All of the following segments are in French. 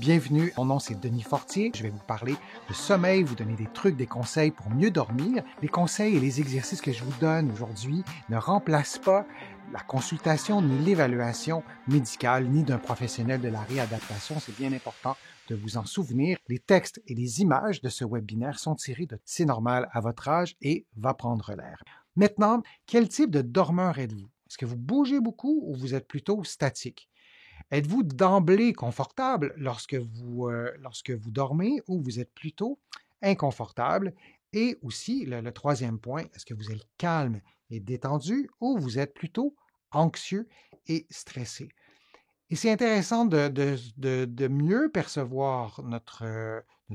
Bienvenue, mon nom c'est Denis Fortier. Je vais vous parler de sommeil, vous donner des trucs, des conseils pour mieux dormir. Les conseils et les exercices que je vous donne aujourd'hui ne remplacent pas la consultation ni l'évaluation médicale ni d'un professionnel de la réadaptation. C'est bien important de vous en souvenir. Les textes et les images de ce webinaire sont tirés de C'est normal à votre âge et va prendre l'air. Maintenant, quel type de dormeur êtes-vous? Est-ce que vous bougez beaucoup ou vous êtes plutôt statique? Êtes-vous d'emblée confortable lorsque vous dormez ou vous êtes plutôt inconfortable? Et aussi, le troisième point, est-ce que vous êtes calme et détendu ou vous êtes plutôt anxieux et stressé? Et c'est intéressant de mieux percevoir notre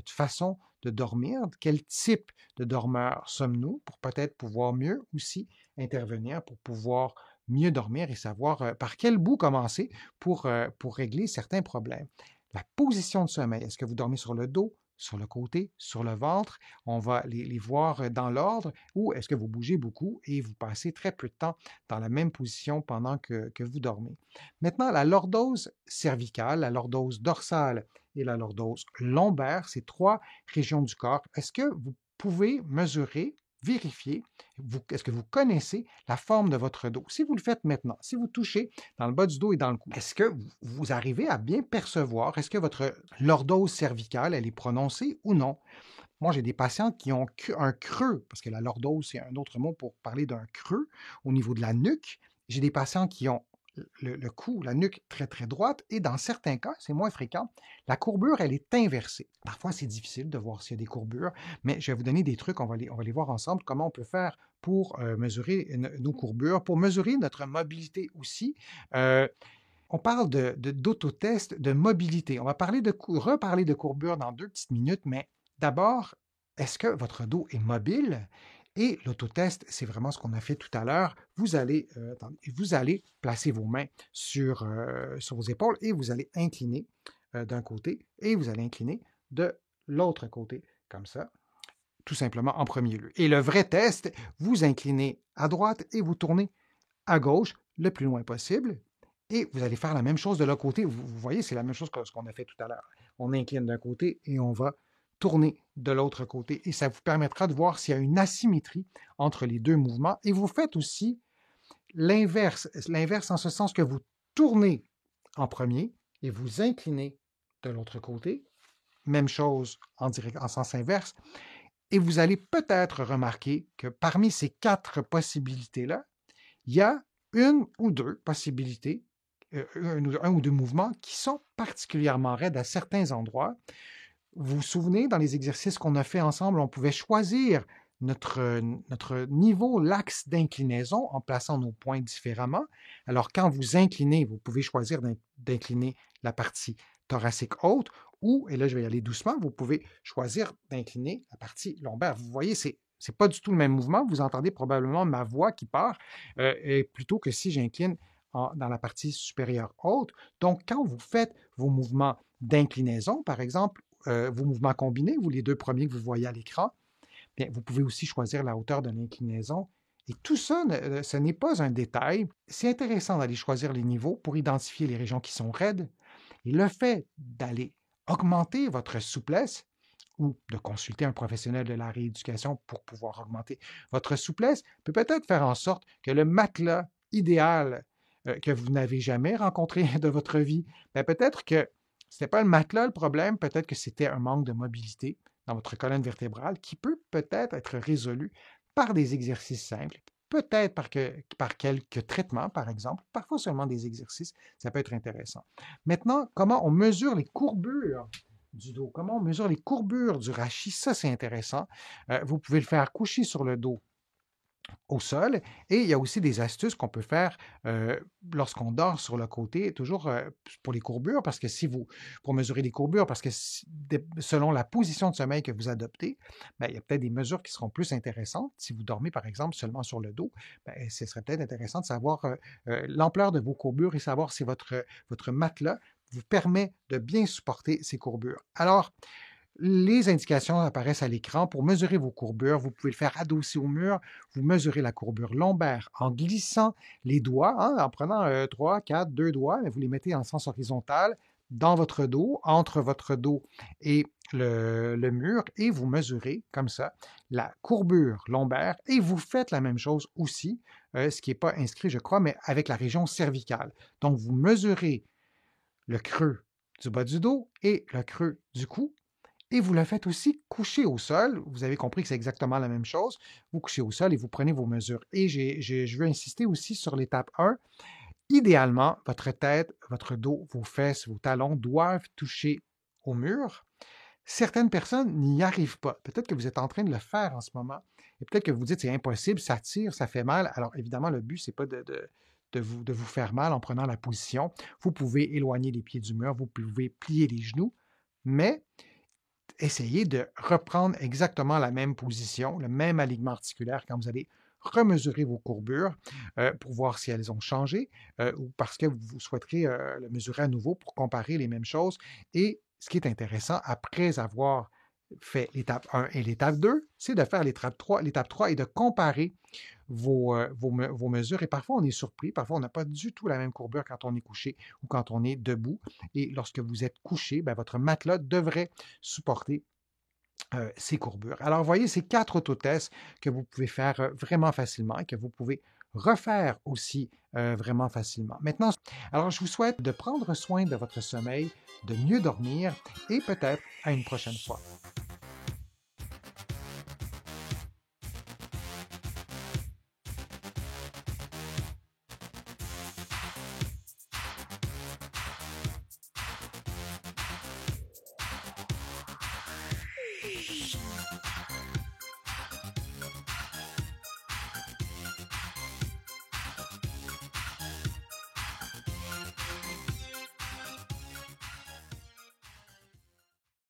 façon de dormir, quel type de dormeur sommes-nous pour peut-être pouvoir mieux aussi intervenir, pour pouvoir mieux dormir et savoir par quel bout commencer pour régler certains problèmes. La position de sommeil, est-ce que vous dormez sur le dos, sur le côté, sur le ventre? On va les voir dans l'ordre. Ou est-ce que vous bougez beaucoup et vous passez très peu de temps dans la même position pendant que vous dormez? Maintenant, la lordose cervicale, la lordose dorsale et la lordose lombaire, ces trois régions du corps, est-ce que vous pouvez mesurer, vérifier, est-ce que vous connaissez la forme de votre dos? Si vous le faites maintenant, si vous touchez dans le bas du dos et dans le cou, est-ce que vous arrivez à bien percevoir, est-ce que votre lordose cervicale, elle est prononcée ou non? Moi, j'ai des patients qui ont un creux, parce que la lordose, c'est un autre mot pour parler d'un creux au niveau de la nuque. J'ai des patients qui ont le cou, la nuque très, très droite, et dans certains cas, c'est moins fréquent, la courbure, elle est inversée. Parfois, c'est difficile de voir s'il y a des courbures, mais je vais vous donner des trucs, on va les voir ensemble, comment on peut faire pour mesurer nos courbures, pour mesurer notre mobilité aussi. On parle d'autotest de mobilité. On va reparler de courbure dans 2 petites minutes, mais d'abord, est-ce que votre dos est mobile? Et l'autotest, c'est vraiment ce qu'on a fait tout à l'heure. Vous allez placer vos mains sur vos épaules et vous allez incliner d'un côté et vous allez incliner de l'autre côté, comme ça, tout simplement en premier lieu. Et le vrai test, vous inclinez à droite et vous tournez à gauche le plus loin possible. Et vous allez faire la même chose de l'autre côté. Vous voyez, c'est la même chose que ce qu'on a fait tout à l'heure. On incline d'un côté et on va tourner de l'autre côté. Et ça vous permettra de voir s'il y a une asymétrie entre les deux mouvements. Et vous faites aussi l'inverse en ce sens que vous tournez en premier et vous inclinez de l'autre côté. Même chose en sens inverse. Et vous allez peut-être remarquer que parmi ces 4 possibilités-là, il y a une ou deux possibilités, un ou deux mouvements qui sont particulièrement raides à certains endroits. Vous vous souvenez, dans les exercices qu'on a fait ensemble, on pouvait choisir notre niveau, l'axe d'inclinaison en plaçant nos points différemment. Alors, quand vous inclinez, vous pouvez choisir d'incliner la partie thoracique haute ou, et là je vais y aller doucement, vous pouvez choisir d'incliner la partie lombaire. Vous voyez, c'est pas du tout le même mouvement. Vous entendez probablement ma voix qui part, plutôt que si j'incline dans la partie supérieure haute. Donc, quand vous faites vos mouvements d'inclinaison, par exemple, vos mouvements combinés, ou les 2 premiers que vous voyez à l'écran, bien, vous pouvez aussi choisir la hauteur de l'inclinaison. Et tout ça, ce n'est pas un détail. C'est intéressant d'aller choisir les niveaux pour identifier les régions qui sont raides. Et le fait d'aller augmenter votre souplesse ou de consulter un professionnel de la rééducation pour pouvoir augmenter votre souplesse peut peut-être faire en sorte que le matelas idéal que vous n'avez jamais rencontré de votre vie, bien, peut-être que ce n'était pas le matelas le problème, peut-être que c'était un manque de mobilité dans votre colonne vertébrale qui peut peut-être être résolu par des exercices simples, peut-être par quelques traitements, par exemple, parfois seulement des exercices, ça peut être intéressant. Maintenant, comment on mesure les courbures du dos? Comment on mesure les courbures du rachis? Ça, c'est intéressant. Vous pouvez le faire coucher sur le dos au sol. Et il y a aussi des astuces qu'on peut faire lorsqu'on dort sur le côté, toujours pour les courbures, parce que pour mesurer les courbures, parce que selon la position de sommeil que vous adoptez, bien, il y a peut-être des mesures qui seront plus intéressantes. Si vous dormez, par exemple, seulement sur le dos, bien, ce serait peut-être intéressant de savoir l'ampleur de vos courbures et savoir si votre matelas vous permet de bien supporter ces courbures. Alors, les indications apparaissent à l'écran. Pour mesurer vos courbures, vous pouvez le faire adossé au mur. Vous mesurez la courbure lombaire en glissant les doigts, en prenant 3, 4, 2 doigts, vous les mettez en sens horizontal, dans votre dos, entre votre dos et le mur, et vous mesurez comme ça la courbure lombaire, et vous faites la même chose aussi, ce qui n'est pas inscrit, je crois, mais avec la région cervicale. Donc, vous mesurez le creux du bas du dos et le creux du cou, et vous le faites aussi coucher au sol. Vous avez compris que c'est exactement la même chose. Vous couchez au sol et vous prenez vos mesures. Et je veux insister aussi sur l'étape 1. Idéalement, votre tête, votre dos, vos fesses, vos talons doivent toucher au mur. Certaines personnes n'y arrivent pas. Peut-être que vous êtes en train de le faire en ce moment. Et peut-être que vous dites c'est impossible, ça tire, ça fait mal. Alors évidemment, le but, c'est pas de vous faire mal en prenant la position. Vous pouvez éloigner les pieds du mur, vous pouvez plier les genoux, mais essayez de reprendre exactement la même position, le même alignement articulaire quand vous allez remesurer vos courbures pour voir si elles ont changé ou parce que vous souhaiterez le mesurer à nouveau pour comparer les mêmes choses. Et ce qui est intéressant, après avoir fait l'étape 1 et l'étape 2, c'est de faire l'étape 3 et de comparer vos mesures. Et parfois, on est surpris. Parfois, on n'a pas du tout la même courbure quand on est couché ou quand on est debout. Et lorsque vous êtes couché, ben, votre matelas devrait supporter ces courbures. Alors, voyez, ces 4 autotests que vous pouvez faire vraiment facilement et que vous pouvez refaire aussi vraiment facilement. Maintenant, alors je vous souhaite de prendre soin de votre sommeil, de mieux dormir et peut-être à une prochaine fois.